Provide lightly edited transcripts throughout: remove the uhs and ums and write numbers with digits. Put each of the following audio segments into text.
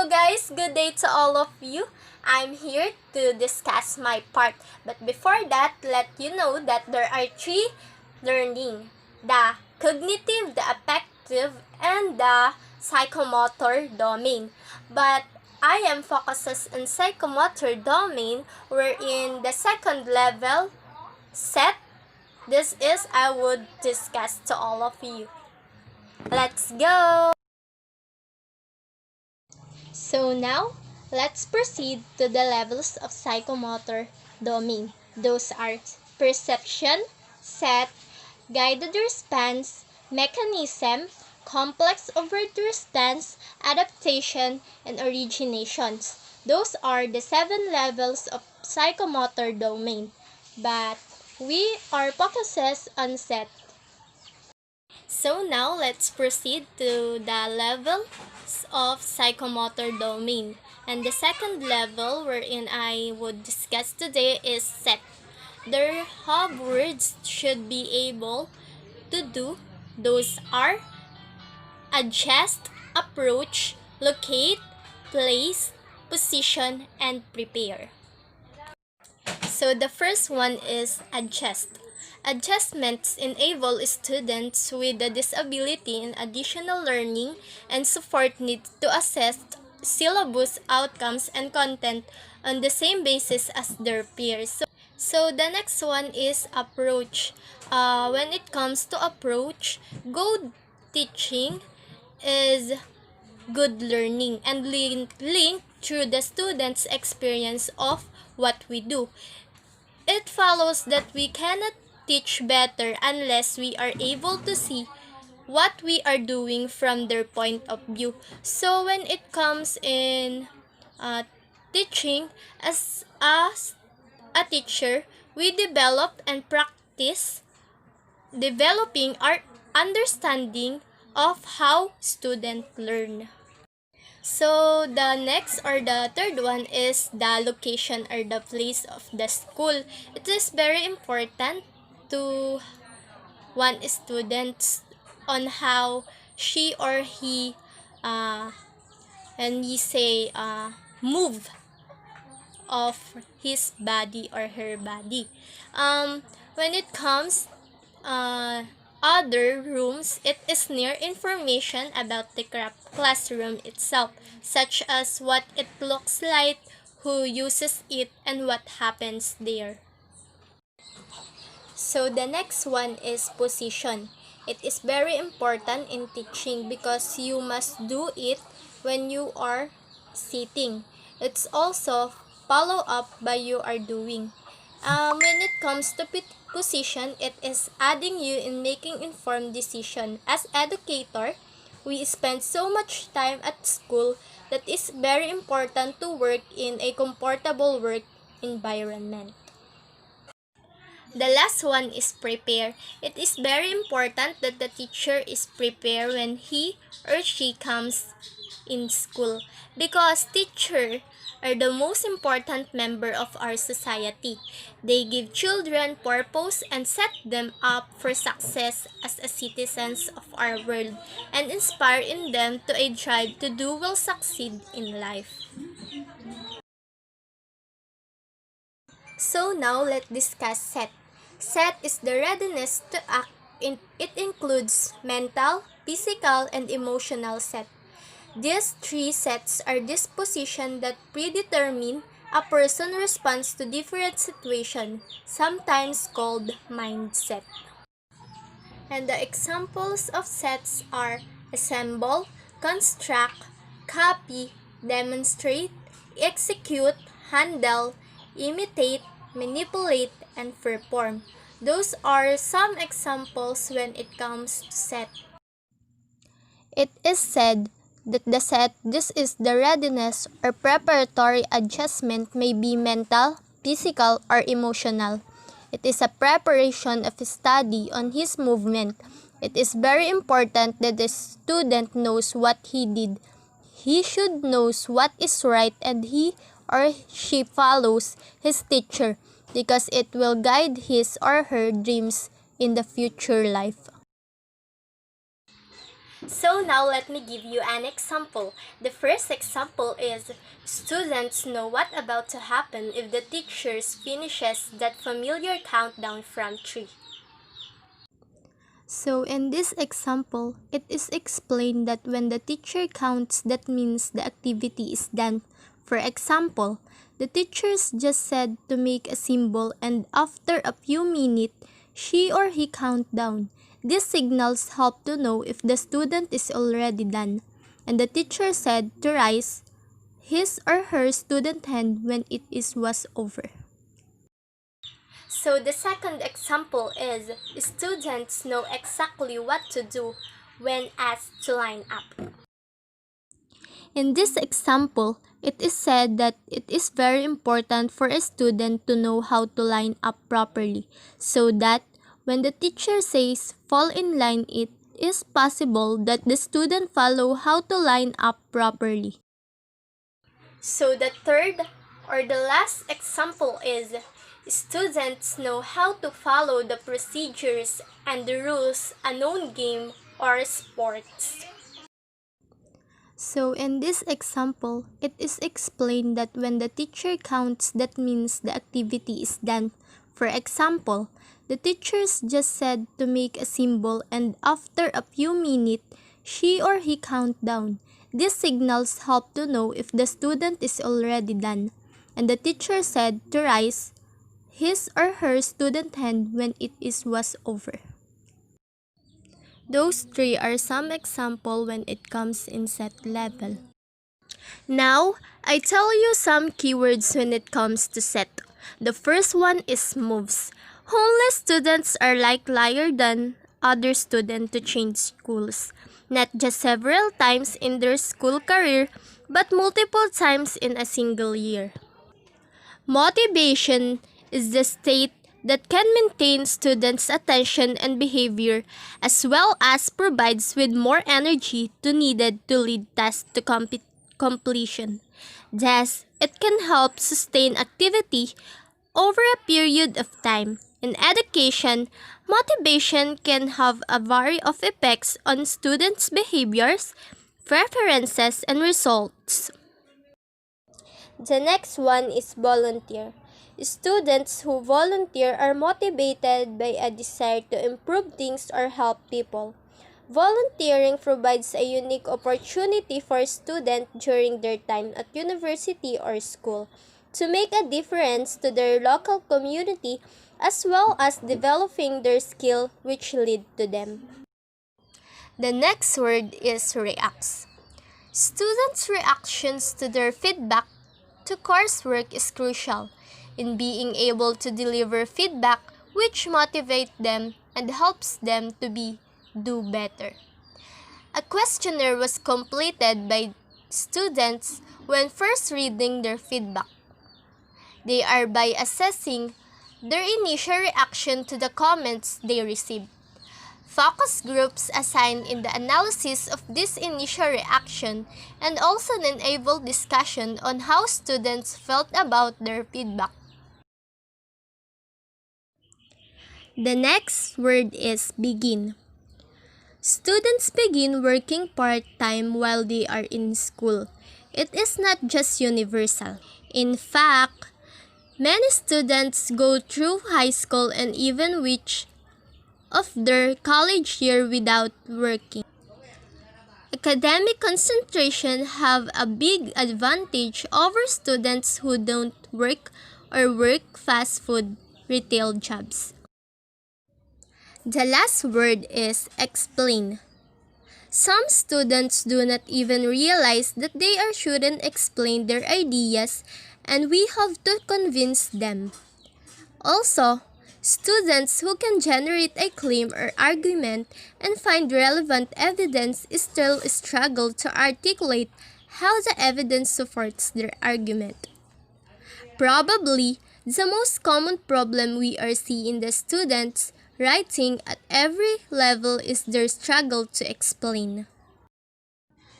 Hello guys, good day to all of you. I'm here to discuss my part. But before that, let you know that there are three learning: the cognitive, the affective, and the psychomotor domain. But I am focuses on psychomotor domain, wherein the second level set, this is I would discuss to all of you. Let's go! So now, let's proceed to the levels of psychomotor domain. Those are perception, set, guided response, mechanism, complex overt response, adaptation, and originations. Those are the 7 levels of psychomotor domain. But we are focuses on set. So now, let's proceed to the levels of psychomotor domain. And the second level wherein I would discuss today is set. The hub words should be able to do. Those are adjust, approach, locate, place, position, and prepare. So the first one is adjust. Adjustments enable students with a disability in additional learning and support needs to assess syllabus outcomes and content on the same basis as their peers. So the next one is approach. When it comes to approach, good teaching is good learning and linked through the student's experience of what we do. It follows that we cannot teach better unless we are able to see what we are doing from their point of view. So when it comes in teaching, as a teacher, we develop and practice developing our understanding of how students learn. So the next or the third one is the location or the place of the school. It is very important to one student on how she or he when we say move of his body or her body. When it comes other rooms, it is near information about the classroom itself, such as what it looks like, who uses it, and what happens there. So the next one is position. It is very important in teaching because you must do it when you are sitting. It's also follow up by you are doing. When it comes to position, it is adding you in making informed decision. As educator, we spend so much time at school that it's very important to work in a comfortable work environment. The last one is prepare. It is very important that the teacher is prepared when he or she comes in school because teachers are the most important member of our society. They give children purpose and set them up for success as a citizens of our world and inspire in them to a drive to do well succeed in life. So now let's discuss set. Set is the readiness to act. It includes mental, physical, and emotional set. These three sets are dispositions that predetermine a person's response to different situations, sometimes called mindset. And the examples of sets are assemble, construct, copy, demonstrate, execute, handle, imitate, manipulate, and perform. Those are some examples when it comes to set. It is said that the set, this is the readiness or preparatory adjustment, may be mental, physical, or emotional. It is a preparation of a study on his movement. It is very important that the student knows what he did. He should knows what is right and he or she follows his teacher because it will guide his or her dreams in the future life. So now let me give you an example. The first example is, students know what about to happen if the teacher finishes that familiar countdown from 3. So in this example, it is explained that when the teacher counts, that means the activity is done. For example, the teacher just said to make a symbol, and after a few minutes, she or he count down. These signals help to know if the student is already done. And the teacher said to raise his or her student hand when was over. So the second example is, students know exactly what to do when asked to line up. In this example, it is said that it is very important for a student to know how to line up properly, so that when the teacher says fall in line, it is possible that the student follow how to line up properly. So the third or the last example is, students know how to follow the procedures and the rules a known game or sports. So in this example, it is explained that when the teacher counts, that means the activity is done. For example, the teacher just said to make a symbol, and after a few minutes, she or he count down. These signals help to know if the student is already done. And the teacher said to raise his or her student hand when was over. Those three are some example when it comes in set level. Now, I tell you some keywords when it comes to set. The first one is moves. Homeless students are like liar than other students to change schools. Not just several times in their school career, but multiple times in a single year. Motivation is the state that can maintain students' attention and behavior, as well as provides with more energy needed to lead tasks to completion. Thus, it can help sustain activity over a period of time. In education, motivation can have a variety of effects on students' behaviors, preferences, and results. The next one is volunteer. Students who volunteer are motivated by a desire to improve things or help people. Volunteering provides a unique opportunity for students during their time at university or school to make a difference to their local community, as well as developing their skill which lead to them. The next word is reacts. Students' reactions to their feedback to coursework is crucial in being able to deliver feedback which motivate them and helps them to do better. A questionnaire was completed by students when first reading their feedback. They are by assessing their initial reaction to the comments they received. Focus groups assign in the analysis of this initial reaction and also enable discussion on how students felt about their feedback. The next word is begin. Students begin working part-time while they are in school. It is not just universal. In fact, many students go through high school and even reach of their college year without working. Academic concentration have a big advantage over students who don't work or work fast food retail jobs. The last word is explain. Some students do not even realize that they shouldn't explain their ideas, and we have to convince them. Also, students who can generate a claim or argument and find relevant evidence still struggle to articulate how the evidence supports their argument. Probably, the most common problem we are seeing in the students writing at every level is their struggle to explain.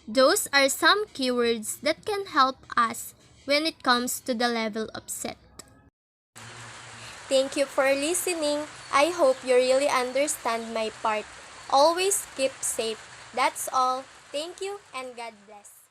Those are some keywords that can help us when it comes to the level of set. Thank you for listening. I hope you really understand my part. Always keep safe. That's all. Thank you and God bless.